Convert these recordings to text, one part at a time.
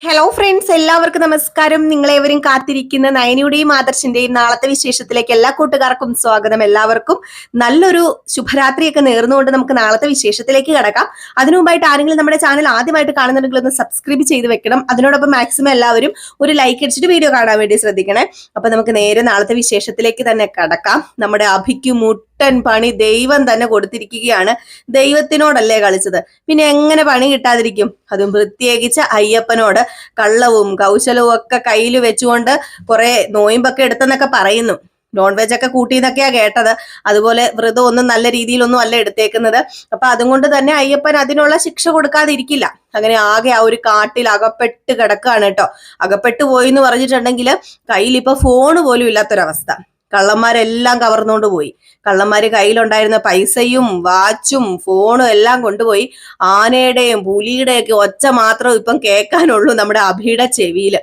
Hello friends, എല്ലാവർക്കും നമസ്കാരം. നിങ്ങളേവരും കാത്തിരിക്കുന്ന നയനിയുടെയും ആദർശിന്റെയും നാളത്തെ വിശേഷത്തിലേക്ക് എല്ലാ കൂട്ടുകാർക്കും സ്വാഗതം. എല്ലാവർക്കും നല്ലൊരു ശുഭരാത്രിയൊക്കെ നേർന്നുകൊണ്ട് നമുക്ക് നാളത്തെ വിശേഷത്തിലേക്ക് കടക്കാം. അതിനു മുമ്പായിട്ട് ആരെങ്കിലും നമ്മുടെ ചാനൽ ആദ്യമായിട്ട് കാണുന്നുണ്ടെങ്കിൽ ഒന്ന് സബ്സ്ക്രൈബ് ചെയ്ത് വെക്കണം. അതിനോടൊപ്പം മാക്സിമം എല്ലാവരും ഒരു ലൈക്ക് അടിച്ചിട്ട് വീഡിയോ കാണാൻ വേണ്ടി ശ്രദ്ധിക്കണേ. അപ്പൊ നമുക്ക് നേരെ നാളത്തെ വിശേഷത്തിലേക്ക് തന്നെ കടക്കാം. നമ്മുടെ അഭിക്ക് മുട്ടൻ പണി ദൈവം തന്നെ കൊടുത്തിരിക്കുകയാണ്. ദൈവത്തിനോടല്ലേ കളിച്ചത്, പിന്നെ എങ്ങനെ പണി കിട്ടാതിരിക്കും? അതും പ്രത്യേകിച്ച് അയ്യപ്പനോട് കള്ളവും കൗശലവും ഒക്കെ കയ്യിൽ വെച്ചുകൊണ്ട് കുറെ നോയിമ്പൊക്കെ എടുത്തെന്നൊക്കെ പറയുന്നു. നോൺ വെജ് ഒക്കെ കൂട്ടിന്നൊക്കെയാ കേട്ടത്. അതുപോലെ വ്രതം ഒന്നും നല്ല രീതിയിലൊന്നും അല്ല എടുത്തേക്കുന്നത്. അപ്പൊ അതുകൊണ്ട് തന്നെ അയ്യപ്പൻ അതിനുള്ള ശിക്ഷ കൊടുക്കാതിരിക്കില്ല. അങ്ങനെ ആകെ ആ ഒരു കാട്ടിൽ അകപ്പെട്ട് കിടക്കുകയാണ് കേട്ടോ. അകപ്പെട്ടു പോയി എന്ന് പറഞ്ഞിട്ടുണ്ടെങ്കിൽ കയ്യിൽ ഇപ്പൊ ഫോണ് പോലും ഇല്ലാത്തൊരവസ്ഥ. കള്ളന്മാരെല്ലാം കവർന്നുകൊണ്ട് പോയി. കള്ളന്മാര് കയ്യിലുണ്ടായിരുന്ന പൈസയും വാച്ചും ഫോണും എല്ലാം കൊണ്ടുപോയി. ആനയുടെയും പുലിയുടെയും ഒക്കെ ഒച്ച മാത്രം ഇപ്പം കേൾക്കാനുള്ളൂ നമ്മുടെ അഭിയുടെ ചെവിയിൽ.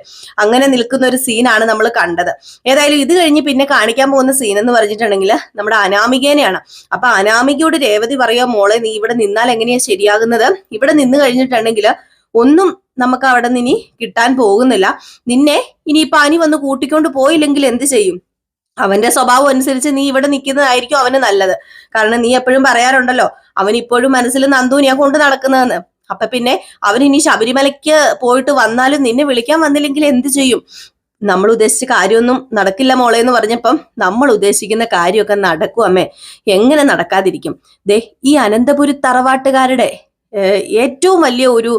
അങ്ങനെ നിൽക്കുന്ന ഒരു സീനാണ് നമ്മൾ കണ്ടത്. ഏതായാലും ഇത് കഴിഞ്ഞ് പിന്നെ കാണിക്കാൻ പോകുന്ന സീൻ എന്ന് പറഞ്ഞിട്ടുണ്ടെങ്കിൽ നമ്മുടെ അനാമികേനെയാണ്. അപ്പൊ അനാമികയോട് രേവതി പറയാ, മോളെ നീ ഇവിടെ നിന്നാൽ എങ്ങനെയാ ശരിയാകുന്നത്? ഇവിടെ നിന്ന് കഴിഞ്ഞിട്ടുണ്ടെങ്കിൽ ഒന്നും നമുക്ക് അവിടെ നിന്ന് കിട്ടാൻ പോകുന്നില്ല. നിന്നെ ഇനി പനി വന്ന് കൂട്ടിക്കൊണ്ട് പോയില്ലെങ്കിൽ എന്ത് ചെയ്യും? അവന്റെ സ്വഭാവം അനുസരിച്ച് നീ ഇവിടെ നിൽക്കുന്നതായിരിക്കും അവന് നല്ലത്. കാരണം നീ എപ്പോഴും പറയാറുണ്ടല്ലോ, അവൻ ഇപ്പോഴും മനസ്സിൽ നന്ദൂനിയാ കൊണ്ട് നടക്കുന്നതെന്ന്. അപ്പൊ പിന്നെ അവൻ ഇനി ശബരിമലയ്ക്ക് പോയിട്ട് വന്നാലും നിന്നെ വിളിക്കാൻ വന്നില്ലെങ്കിൽ എന്ത് ചെയ്യും? നമ്മൾ ഉദ്ദേശിച്ച കാര്യമൊന്നും നടക്കില്ല മോളെ എന്ന് പറഞ്ഞപ്പം നമ്മൾ ഉദ്ദേശിക്കുന്ന കാര്യമൊക്കെ നടക്കും അമ്മേ. എങ്ങനെ നടക്കാതിരിക്കും? ദേ ഈ അനന്തപുരി തറവാട്ടുകാരുടെ ഏറ്റവും വലിയ ഒരു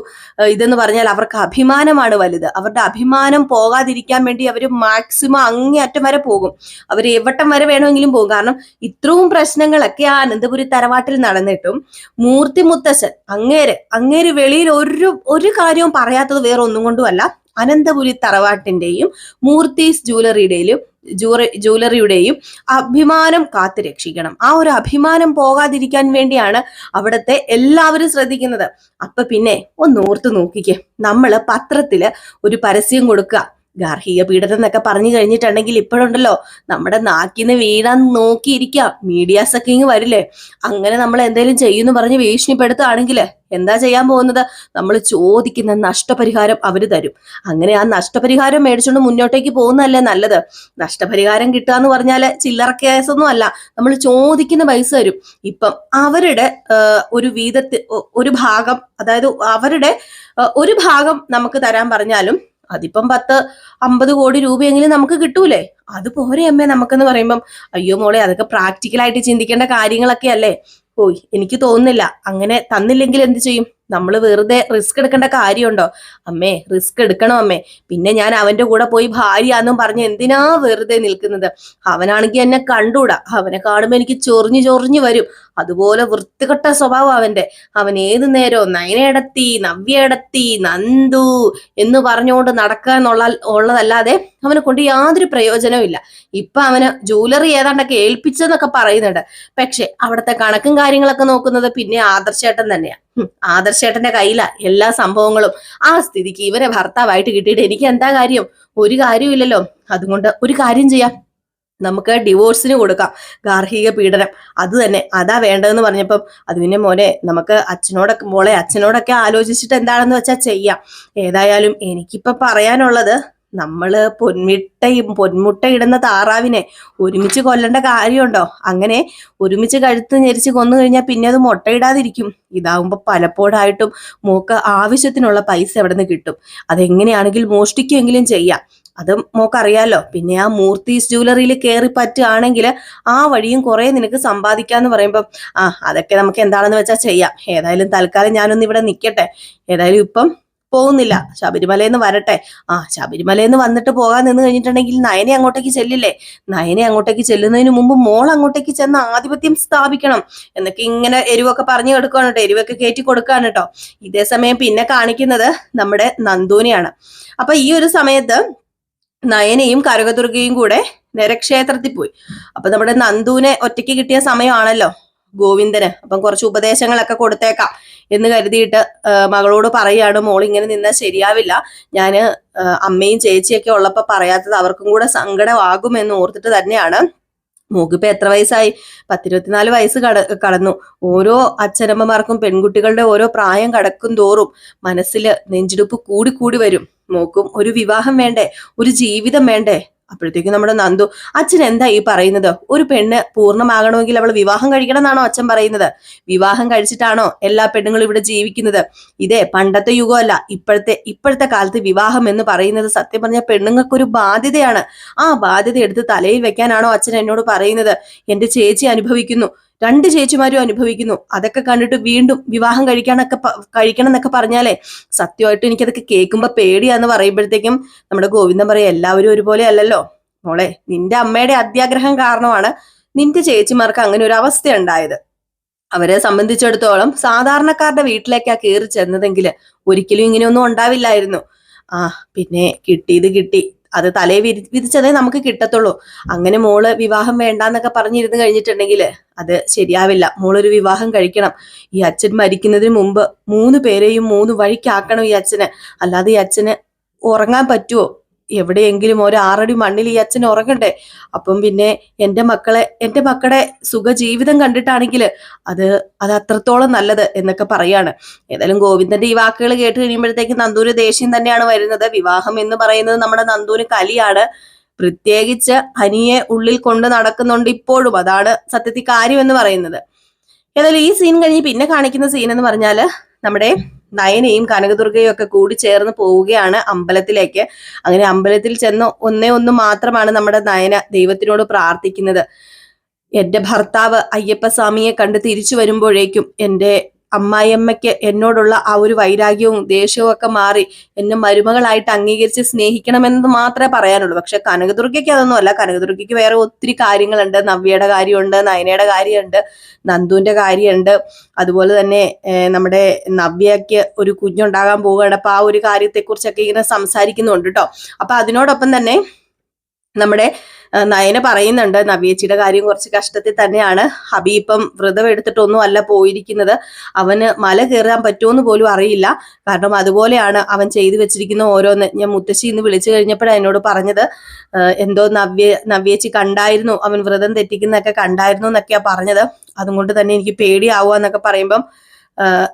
ഇതെന്ന് പറഞ്ഞാൽ അവർക്ക് അഭിമാനമാണ് വലുത്. അവരുടെ അഭിമാനം പോകാതിരിക്കാൻ വേണ്ടി അവർ മാക്സിമം അങ്ങേയറ്റം വരെ പോകും. അവർ എവട്ടം വരെ വേണമെങ്കിലും പോകും. കാരണം ഇത്രയും പ്രശ്നങ്ങളൊക്കെ ആ അനന്തപുരി തറവാട്ടിൽ നടന്നിട്ടും മൂർത്തി മുത്തശ്ശൻ അങ്ങേര് വെളിയിൽ ഒരു കാര്യവും പറയാത്തത് വേറെ ഒന്നും കൊണ്ടുമല്ല, അനന്തപുരി തറവാട്ടിന്റെയും മൂർത്തീസ് ജ്വല്ലറിയുടെയും അഭിമാനം കാത്തു രക്ഷിക്കണം. ആ ഒരു അഭിമാനം പോകാതിരിക്കാൻ വേണ്ടിയാണ് അവിടുത്തെ എല്ലാവരും ശ്രദ്ധിക്കുന്നത്. അപ്പൊ പിന്നെ ഒന്ന് ഓർത്ത് നോക്കിക്കേ, നമ്മള് പത്രത്തില് ഒരു പരസ്യം കൊടുക്കുക, ഗാർഹിക പീഡനം എന്നൊക്കെ പറഞ്ഞു കഴിഞ്ഞിട്ടുണ്ടെങ്കിൽ ഇപ്പോഴുണ്ടല്ലോ നമ്മുടെ നാക്കിന്ന് വീഴാൻ നോക്കിയിരിക്കാം. മീഡിയാസ് ഒക്കെ ഇങ്ങ് വരില്ലേ? അങ്ങനെ നമ്മൾ എന്തെങ്കിലും ചെയ്യുന്നു പറഞ്ഞ് ഭീഷണിപ്പെടുത്തുകയാണെങ്കിൽ എന്താ ചെയ്യാൻ പോകുന്നത്? നമ്മൾ ചോദിക്കുന്ന നഷ്ടപരിഹാരം അവര് തരും. അങ്ങനെ ആ നഷ്ടപരിഹാരം മേടിച്ചുകൊണ്ട് മുന്നോട്ടേക്ക് പോകുന്നതല്ലേ നല്ലത്. നഷ്ടപരിഹാരം കിട്ടുക എന്ന് പറഞ്ഞാല് ചില്ലറ കേസൊന്നും അല്ല. നമ്മൾ ചോദിക്കുന്ന പൈസ തരും. ഇപ്പം അവരുടെ ഒരു ഭാഗം, അതായത് അവരുടെ ഒരു ഭാഗം നമുക്ക് തരാൻ പറഞ്ഞാലും അതിപ്പം 10-50 കോടി രൂപയെങ്കിലും നമുക്ക് കിട്ടൂലേ? അത് പോരെ അമ്മേ നമുക്കെന്ന് പറയുമ്പം, അയ്യോ മോളെ അതൊക്കെ പ്രാക്ടിക്കലായിട്ട് ചിന്തിക്കേണ്ട കാര്യങ്ങളൊക്കെ അല്ലേ. ഓയ് എനിക്ക് തോന്നുന്നില്ല. അങ്ങനെ തന്നില്ലെങ്കിൽ എന്ത് ചെയ്യും? നമ്മൾ വെറുതെ റിസ്ക് എടുക്കേണ്ട കാര്യമുണ്ടോ? അമ്മേ റിസ്ക് എടുക്കണം അമ്മേ. പിന്നെ ഞാൻ അവന്റെ കൂടെ പോയി ഭാര്യയാന്നും പറഞ്ഞ് എന്തിനാ വെറുതെ നിൽക്കുന്നത്? അവനാണെങ്കിൽ എന്നെ കണ്ടൂടാ. അവനെ കാണുമ്പോ എനിക്ക് ചൊറിഞ്ഞു വരും. അതുപോലെ വൃത്തികെട്ട സ്വഭാവം അവന്റെ. അവൻ ഏതു നേരവും നയനയടത്തി, നവ്യടത്തി, നന്ദു എന്ന് പറഞ്ഞുകൊണ്ട് ഉള്ളതല്ലാതെ അവനെ കൊണ്ട് യാതൊരു പ്രയോജനവും ഇല്ല. ഇപ്പൊ അവന് ജ്വല്ലറി ഏതാണ്ടൊക്കെ ഏൽപ്പിച്ചെന്നൊക്കെ പറയുന്നുണ്ട്. പക്ഷെ അവിടുത്തെ കണക്കും കാര്യങ്ങളൊക്കെ നോക്കുന്നത് പിന്നെ ആദർശേട്ടൻ തന്നെയാ. ആദർശേട്ടന്റെ കയ്യിലാ എല്ലാ സംഭവങ്ങളും. ആ സ്ഥിതിക്ക് ഇവരെ ഭർത്താവായിട്ട് കിട്ടിയിട്ട് എനിക്ക് എന്താ കാര്യം? ഒരു കാര്യമില്ലല്ലോ. അതുകൊണ്ട് ഒരു കാര്യം ചെയ്യാം, നമുക്ക് ഡിവോഴ്സിന് കൊടുക്കാം. ഗാർഹിക പീഡനം അത് തന്നെ അതാ വേണ്ടതെന്ന് പറഞ്ഞപ്പം അത് പിന്നെ മോനെ നമുക്ക് അച്ഛനോടൊക്കെ ആലോചിച്ചിട്ട് എന്താണെന്ന് വെച്ചാൽ ചെയ്യാം. ഏതായാലും എനിക്കിപ്പൊ പറയാനുള്ളത്, നമ്മള് പൊന്മുട്ടയിടുന്ന താറാവിനെ ഒരുമിച്ച് കൊല്ലേണ്ട കാര്യമുണ്ടോ? അങ്ങനെ ഒരുമിച്ച് കഴുത്ത് ഞെരിച്ച് കൊന്നു കഴിഞ്ഞാൽ പിന്നെ അത് മുട്ടയിടാതിരിക്കും. ഇതാവുമ്പോ പലപ്പോഴായിട്ടും മോക്ക് ആവശ്യത്തിനുള്ള പൈസ എവിടെ നിന്ന് കിട്ടും? അതെങ്ങനെയാണെങ്കിൽ മോഷ്ടിക്കുമെങ്കിലും ചെയ്യാം. അത് മോക്കറിയാലോ. പിന്നെ ആ മൂർത്തീസ് ജ്വല്ലറിയിൽ കയറി പറ്റുകയാണെങ്കിൽ ആ വഴിയും കുറെ നിനക്ക് സമ്പാദിക്കാന്ന് പറയുമ്പം അതൊക്കെ നമുക്ക് എന്താണെന്ന് വെച്ചാൽ ചെയ്യാം. ഏതായാലും തൽക്കാലം ഞാനൊന്ന് ഇവിടെ നിൽക്കട്ടെ. ഏതായാലും ഇപ്പം പോകുന്നില്ല, ശബരിമലയെന്ന് വരട്ടെ. ശബരിമലയെന്ന് വന്നിട്ട് പോകാൻ നിന്ന് കഴിഞ്ഞിട്ടുണ്ടെങ്കിൽ നയനെ അങ്ങോട്ടേക്ക് ചെല്ലില്ലേ? നയനെ അങ്ങോട്ടേക്ക് ചെല്ലുന്നതിന് മുമ്പ് മോൾ അങ്ങോട്ടേക്ക് ചെന്ന് ആധിപത്യം സ്ഥാപിക്കണം എന്നൊക്കെ ഇങ്ങനെ എരിവൊക്കെ പറഞ്ഞു കൊടുക്കുകയാണ് കേട്ടോ. എരിവൊക്കെ കയറ്റി കൊടുക്കുകയാണ് കേട്ടോ. ഇതേ സമയം പിന്നെ കാണിക്കുന്നത് നമ്മുടെ നന്ദൂനെയാണ്. അപ്പൊ ഈ ഒരു സമയത്ത് നയനയും കനകദുർഗയും കൂടെ നരക്ഷേത്രത്തിൽ പോയി. അപ്പൊ നമ്മുടെ നന്ദുവിനെ ഒറ്റയ്ക്ക് കിട്ടിയ സമയമാണല്ലോ ഗോവിന്ദന്. അപ്പം കുറച്ച് ഉപദേശങ്ങളൊക്കെ കൊടുത്തേക്കാം എന്ന് കരുതിയിട്ട് മകളോട് പറയാണ്, മോൾ ഇങ്ങനെ നിന്നാൽ ശരിയാവില്ല. ഞാന് അമ്മയും ചേച്ചിയൊക്കെ ഉള്ളപ്പോ പറയാത്തത് അവർക്കും കൂടെ സങ്കടമാകുമെന്ന് ഓർത്തിട്ട് തന്നെയാണ്. മോക്കിപ്പോ എത്ര വയസ്സായി? 10-24 വയസ്സ് കടന്നു. ഓരോ അച്ഛനമ്മമാർക്കും പെൺകുട്ടികളുടെ ഓരോ പ്രായം കടക്കും തോറും മനസ്സിൽ നെഞ്ചിടിപ്പ് കൂടി വരും. മോക്കും ഒരു വിവാഹം വേണ്ടേ, ഒരു ജീവിതം വേണ്ടേ? അപ്പോഴത്തേക്കും നമ്മുടെ നന്ദു, അച്ഛൻ എന്താ ഈ പറയുന്നത്? ഒരു പെണ്ണ് പൂർണ്ണമാകണമെങ്കിൽ അവൾ വിവാഹം കഴിക്കണം എന്നാണോ അച്ഛൻ പറയുന്നത്? വിവാഹം കഴിച്ചിട്ടാണോ എല്ലാ പെണ്ണുങ്ങളും ഇവിടെ ജീവിക്കുന്നത്? ഇതേ പണ്ടത്തെ യുഗമല്ല, ഇപ്പോഴത്തെ കാലത്ത് വിവാഹം എന്ന് പറയുന്നത് സത്യം പറഞ്ഞ പെണ്ണുങ്ങൾക്കൊരു ബാധ്യതയാണ്. ആ ബാധ്യത എടുത്ത് തലയിൽ വെക്കാനാണോ അച്ഛൻ എന്നോട് പറയുന്നത്? എന്റെ ചേച്ചി അനുഭവിക്കുന്നു, രണ്ട് ചേച്ചിമാരും അനുഭവിക്കുന്നു. അതൊക്കെ കണ്ടിട്ട് വീണ്ടും വിവാഹം കഴിക്കണം എന്നൊക്കെ പറഞ്ഞാലേ സത്യമായിട്ട് എനിക്കതൊക്കെ കേൾക്കുമ്പോ പേടിയാന്ന് പറയുമ്പോഴത്തേക്കും നമ്മുടെ ഗോവിന്ദൻ പറയാം, എല്ലാവരും ഒരുപോലെ അല്ലല്ലോ മോളെ, നിന്റെ അമ്മയുടെ അത്യാഗ്രഹം കാരണമാണ് നിന്റെ ചേച്ചിമാർക്ക് അങ്ങനെ ഒരു അവസ്ഥ ഉണ്ടായത്. അവരെ സംബന്ധിച്ചിടത്തോളം സാധാരണക്കാരുടെ വീട്ടിലേക്കാ കയറി ചെന്നതെങ്കിൽ ഒരിക്കലും ഇങ്ങനെയൊന്നും ഉണ്ടാവില്ലായിരുന്നു. ആ പിന്നെ കിട്ടിയത് കിട്ടി, അത് തലയെ വിധിച്ചതേ നമുക്ക് കിട്ടത്തുള്ളൂ. അങ്ങനെ മോള് വിവാഹം വേണ്ടാന്നൊക്കെ പറഞ്ഞിരുന്ന് കഴിഞ്ഞിട്ടുണ്ടെങ്കിൽ അത് ശരിയാവില്ല. മോളൊരു വിവാഹം കഴിക്കണം. ഈ അച്ഛൻ മരിക്കുന്നതിന് മുമ്പ് 3 പേരെയും 3 വഴിക്കാക്കണം ഈ അച്ഛന്. അല്ലാതെ ഈ അച്ഛന് ഉറങ്ങാൻ പറ്റുമോ? എവിടെയെങ്കിലും ഒരു 6 അടി മണ്ണിൽ ഈ അച്ഛൻ ഉറങ്ങണ്ടേ? അപ്പം പിന്നെ എന്റെ മക്കളുടെ സുഖജീവിതം കണ്ടിട്ടാണെങ്കിൽ അത് അത്രത്തോളം നല്ലത് എന്നൊക്കെ പറയാണ്. ഏതായാലും ഗോവിന്ദന്റെ ഈ വാക്കുകൾ കേട്ട് കഴിയുമ്പോഴത്തേക്ക് നന്ദൂര് ദേഷ്യം തന്നെയാണ് വരുന്നത്. വിവാഹം എന്ന് പറയുന്നത് നമ്മുടെ നന്ദൂര് കലിയാണ്. പ്രത്യേകിച്ച് ഹനിയെ ഉള്ളിൽ കൊണ്ട് നടക്കുന്നുണ്ട് ഇപ്പോഴും. അതാണ് സത്യത്തിൽ കാര്യം എന്ന് പറയുന്നത്. ഏതായാലും ഈ സീൻ കഴിഞ്ഞ് പിന്നെ കാണിക്കുന്ന സീൻ എന്ന് പറഞ്ഞാല് നമ്മുടെ നയനയും കനകദുർഗയും ഒക്കെ കൂടി ചേർന്ന് പോവുകയാണ് അമ്പലത്തിലേക്ക്. അങ്ങനെ അമ്പലത്തിൽ ചെന്ന് ഒന്ന് മാത്രമാണ് നമ്മുടെ നയന ദൈവത്തിനോട് പ്രാർത്ഥിക്കുന്നത്. എന്റെ ഭർത്താവ് അയ്യപ്പസ്വാമിയെ കണ്ട് തിരിച്ചു വരുമ്പോഴേക്കും എന്റെ അമ്മായിയമ്മയ്ക്ക് എന്നോടുള്ള ആ ഒരു വൈരാഗ്യവും ദേഷ്യവും ഒക്കെ മാറി എന്നെ മരുമകളായിട്ട് അംഗീകരിച്ച് സ്നേഹിക്കണമെന്ന് മാത്രമേ പറയാനുള്ളൂ. പക്ഷെ കനകദുർഗയ്ക്ക് അതൊന്നും അല്ല. കനകദുർഗയ്ക്ക് വേറെ ഒത്തിരി കാര്യങ്ങളുണ്ട്. നവ്യയുടെ കാര്യമുണ്ട്, നയനയുടെ കാര്യമുണ്ട്, നന്ദുവിന്റെ കാര്യമുണ്ട്. അതുപോലെ തന്നെ നമ്മുടെ നവ്യയ്ക്ക് ഒരു കുഞ്ഞുണ്ടാകാൻ പോവുകയാണ്. അപ്പൊ ആ ഒരു കാര്യത്തെക്കുറിച്ചൊക്കെ ഇങ്ങനെ സംസാരിക്കുന്നുണ്ട് കേട്ടോ. അപ്പൊ അതിനോടൊപ്പം തന്നെ നമ്മുടെ നയന പറയുന്നുണ്ട് നവ്യേച്ചിയുടെ കാര്യം കുറച്ച് കഷ്ടത്തിൽ തന്നെയാണ്. ഹബി ഇപ്പം വ്രതം എടുത്തിട്ടൊന്നും അല്ല പോയിരിക്കുന്നത്. അവന് മല കയറാൻ പറ്റുമെന്ന് പോലും അറിയില്ല. കാരണം അതുപോലെയാണ് അവൻ ചെയ്തു വെച്ചിരിക്കുന്ന ഓരോന്ന്. ഞാൻ മുത്തശ്ശി ഇന്ന് വിളിച്ചു കഴിഞ്ഞപ്പോഴാണ് എന്നോട് പറഞ്ഞത്, എന്തോ നവ്യേച്ചി കണ്ടായിരുന്നു, അവൻ വ്രതം തെറ്റിക്കുന്നൊക്കെ കണ്ടായിരുന്നു എന്നൊക്കെയാ പറഞ്ഞത്. അതുകൊണ്ട് തന്നെ എനിക്ക് പേടിയാവുക എന്നൊക്കെ പറയുമ്പം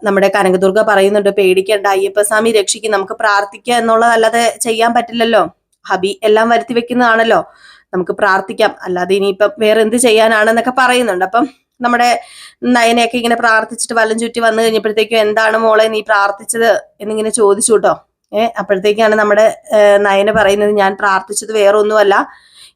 നമ്മുടെ കനകദുർഗ പറയുന്നുണ്ട്, പേടിക്കേണ്ട, അയ്യപ്പസ്വാമി രക്ഷിക്കും, നമുക്ക് പ്രാർത്ഥിക്കുക എന്നുള്ളതല്ലാതെ ചെയ്യാൻ പറ്റില്ലല്ലോ. ഹബി എല്ലാം വരുത്തി വെക്കുന്നതാണല്ലോ, നമുക്ക് പ്രാർത്ഥിക്കാം, അല്ലാതെ ഇനിയിപ്പം വേറെ എന്ത് ചെയ്യാനാണെന്നൊക്കെ പറയുന്നുണ്ട്. അപ്പം നമ്മുടെ നയനയൊക്കെ ഇങ്ങനെ പ്രാർത്ഥിച്ചിട്ട് വലം ചുറ്റി വന്നു കഴിഞ്ഞപ്പോഴത്തേക്കും എന്താണ് മോളെ നീ പ്രാർത്ഥിച്ചത് എന്നിങ്ങനെ ചോദിച്ചു കേട്ടോ. അപ്പോഴത്തേക്കാണ് നമ്മുടെ നയന പറയുന്നത്, ഞാൻ പ്രാർത്ഥിച്ചത് വേറെ ഒന്നുമല്ല,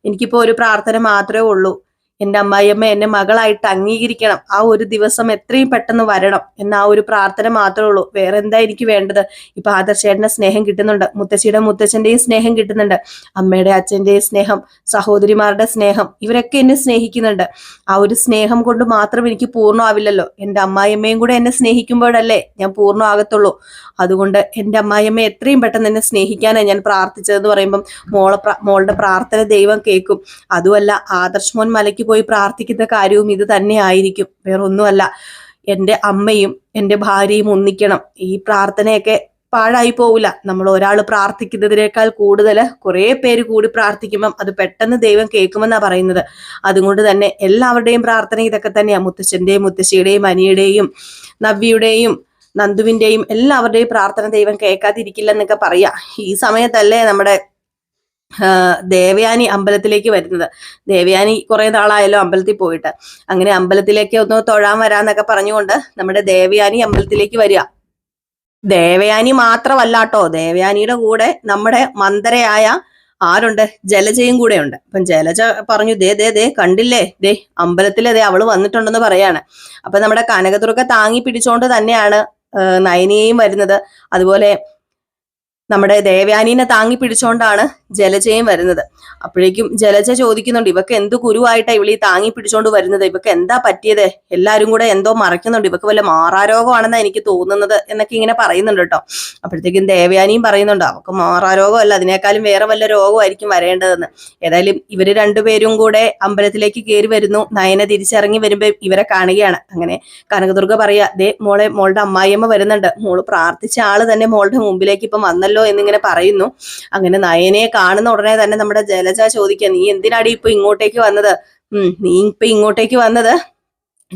എനിക്കിപ്പോ ഒരു പ്രാർത്ഥന മാത്രമേ ഉള്ളൂ, എന്റെ അമ്മായിയമ്മ എന്നെ മകളായിട്ട് അംഗീകരിക്കണം, ആ ഒരു ദിവസം എത്രയും പെട്ടെന്ന് വരണം എന്ന ആ ഒരു പ്രാർത്ഥന മാത്രമേ ഉള്ളൂ. വേറെ എന്താ എനിക്ക് വേണ്ടത്? ഇപ്പൊ ആദർശേട്ടന്റെ സ്നേഹം കിട്ടുന്നുണ്ട്, മുത്തശ്ശിയുടെ മുത്തച്ഛന്റെയും സ്നേഹം കിട്ടുന്നുണ്ട്, അമ്മയുടെ അച്ഛന്റെയും സ്നേഹം, സഹോദരിമാരുടെ സ്നേഹം, ഇവരൊക്കെ എന്നെ സ്നേഹിക്കുന്നുണ്ട്. ആ ഒരു സ്നേഹം കൊണ്ട് മാത്രം എനിക്ക് പൂർണ്ണമാവില്ലല്ലോ. എന്റെ അമ്മായിയമ്മയും കൂടെ എന്നെ സ്നേഹിക്കുമ്പോഴല്ലേ ഞാൻ പൂർണ്ണമാകത്തുള്ളൂ. അതുകൊണ്ട് എന്റെ അമ്മായിയമ്മ എത്രയും പെട്ടെന്ന് എന്നെ സ്നേഹിക്കാനാണ് ഞാൻ പ്രാർത്ഥിച്ചതെന്ന് പറയുമ്പം മോളുടെ പ്രാർത്ഥന ദൈവം കേൾക്കും. അതുമല്ല, ആദർശ് മോൻ മലയ്ക്ക് പോയി പ്രാർത്ഥിക്കുന്ന കാര്യവും ഇത് തന്നെ ആയിരിക്കും, വേറൊന്നുമല്ല. എന്റെ അമ്മയും എന്റെ ഭാര്യയും ഒന്നിക്കണം. ഈ പ്രാർത്ഥനയൊക്കെ പാഴായി പോവില്ല. നമ്മൾ ഒരാൾ പ്രാർത്ഥിക്കുന്നതിനേക്കാൾ കൂടുതൽ കുറെ പേര് കൂടി പ്രാർത്ഥിക്കുമ്പം അത് പെട്ടെന്ന് ദൈവം കേൾക്കുമെന്നാ പറയുന്നത്. അതുകൊണ്ട് തന്നെ എല്ലാവരുടെയും പ്രാർത്ഥന ഇതൊക്കെ തന്നെയാ. മുത്തച്ഛന്റെയും മുത്തശ്ശിയുടെയും അനിയുടെയും നവ്യയുടെയും നന്ദുവിന്റെയും എല്ലാവരുടെയും പ്രാർത്ഥന ദൈവം കേൾക്കാതിരിക്കില്ലെന്നൊക്കെ പറയാ. ഈ സമയത്തല്ലേ നമ്മുടെ ദേവയാനി അമ്പലത്തിലേക്ക് വരുന്നത്. ദേവയാനി കുറെ നാളായല്ലോ അമ്പലത്തിൽ പോയിട്ട്. അങ്ങനെ അമ്പലത്തിലേക്ക് ഒന്ന് തൊഴാൻ വരാന്നൊക്കെ പറഞ്ഞുകൊണ്ട് നമ്മുടെ ദേവയാനി അമ്പലത്തിലേക്ക് വരിക. ദേവയാനി മാത്രമല്ല കേട്ടോ, ദേവയാനിയുടെ കൂടെ നമ്മുടെ മന്ദരയായ ആരുണ്ട്, ജലജയും കൂടെ ഉണ്ട്. അപ്പം ജലജ പറഞ്ഞു, ദേ കണ്ടില്ലേ, അമ്പലത്തിലെ അവള് വന്നിട്ടുണ്ടെന്ന് പറയാണ്. അപ്പൊ നമ്മുടെ കനകദുർഗ താങ്ങി പിടിച്ചോണ്ട് തന്നെയാണ് നയനിയെയും വരുന്നത്. അതുപോലെ നമ്മുടെ ദേവയാനീനെ താങ്ങി പിടിച്ചോണ്ടാണ് ജലജയും വരുന്നത്. അപ്പോഴേക്കും ജലജ ചോദിക്കുന്നുണ്ട്, ഇവക്ക് എന്ത് കുരുവായിട്ടാ ഇവളീ താങ്ങി പിടിച്ചോണ്ട് വരുന്നത്, ഇവക്ക് എന്താ പറ്റിയത്, എല്ലാരും കൂടെ എന്തോ മറയ്ക്കുന്നുണ്ട്, ഇവക്ക് വല്ല മാറാരോഗമാണെന്നാ എനിക്ക് തോന്നുന്നത് എന്നൊക്കെ ഇങ്ങനെ പറയുന്നുണ്ട് കേട്ടോ. അപ്പോഴത്തേക്കും ദേവയാനിയും പറയുന്നുണ്ട്, അവക്ക് മാറാരോഗം അല്ല, അതിനേക്കാളും വേറെ വല്ല രോഗമായിരിക്കും വരേണ്ടതെന്ന്. ഏതായാലും ഇവര് രണ്ടുപേരും കൂടെ അമ്പലത്തിലേക്ക് കയറി വരുന്നു. നയന തിരിച്ചിറങ്ങി വരുമ്പോ ഇവരെ കാണുകയാണ്. അങ്ങനെ കനകദുർഗ പറയാ, മോളുടെ അമ്മായിയമ്മ വരുന്നുണ്ട്, മോള് പ്രാർത്ഥിച്ച ആള് തന്നെ മോളുടെ മുമ്പിലേക്ക് ഇപ്പം വന്നല്ലോ എന്നിങ്ങനെ പറയുന്നു. അങ്ങനെ നയനയെ കാണുന്ന ഉടനെ തന്നെ നമ്മുടെ ജലജ ചോദിക്കുക, നീ എന്തിനാടി ഇപ്പൊ ഇങ്ങോട്ടേക്ക് വന്നത്? നീ ഇപ്പൊ ഇങ്ങോട്ടേക്ക് വന്നത്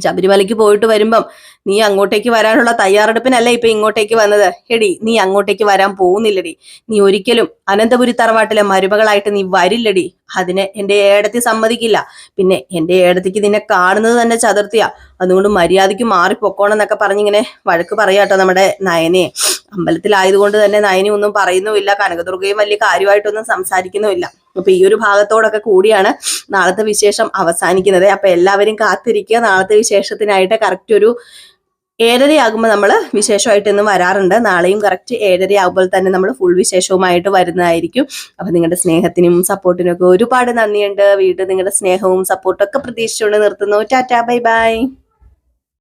ശബരിമലയ്ക്ക് പോയിട്ട് വരുമ്പം നീ അങ്ങോട്ടേക്ക് വരാനുള്ള തയ്യാറെടുപ്പിനല്ല ഇപ്പൊ ഇങ്ങോട്ടേക്ക് വന്നത്. എടി നീ അങ്ങോട്ടേക്ക് വരാൻ പോകുന്നില്ലടി. നീ ഒരിക്കലും അനന്തപുരി തറവാട്ടിലെ മരുമകളായിട്ട് നീ വരില്ലടി. അതിന് എന്റെ ഏടത്തി സമ്മതിക്കില്ല. പിന്നെ എന്റെ ഏടത്തിക്ക് നിന്നെ കാണുന്നത് തന്നെ ചതുർത്ഥിയാ. അതുകൊണ്ട് മര്യാദയ്ക്ക് മാറിപ്പൊക്കോണം എന്നൊക്കെ പറഞ്ഞിങ്ങനെ വഴക്ക് പറയാട്ടോ നമ്മുടെ നയനെ. അമ്പലത്തിലായതുകൊണ്ട് തന്നെ നയനെ ഒന്നും പറയുന്നുമില്ല. കനകദുർഗയും വലിയ കാര്യമായിട്ടൊന്നും സംസാരിക്കുന്നുമില്ല. അപ്പൊ ഈ ഒരു ഭാഗത്തോടൊക്കെ കൂടിയാണ് നാളത്തെ വിശേഷം അവസാനിക്കുന്നത്. അപ്പൊ എല്ലാവരും കാത്തിരിക്കുക നാളത്തെ വിശേഷത്തിനായിട്ട്. കറക്റ്റ് ഒരു 7:30 നമ്മൾ വിശേഷമായിട്ട് ഇന്ന് വരാറുണ്ട്. നാളെയും കറക്റ്റ് 7:30 തന്നെ നമ്മൾ ഫുൾ വിശേഷവുമായിട്ട് വരുന്നതായിരിക്കും. അപ്പൊ നിങ്ങളുടെ സ്നേഹത്തിനും സപ്പോർട്ടിനും ഒക്കെ ഒരുപാട് നന്ദിയുണ്ട്. വീണ്ടും നിങ്ങളുടെ സ്നേഹവും സപ്പോർട്ടും ഒക്കെ പ്രതീക്ഷിച്ചുകൊണ്ട് നിർത്തുന്നു. Tata, bye bye.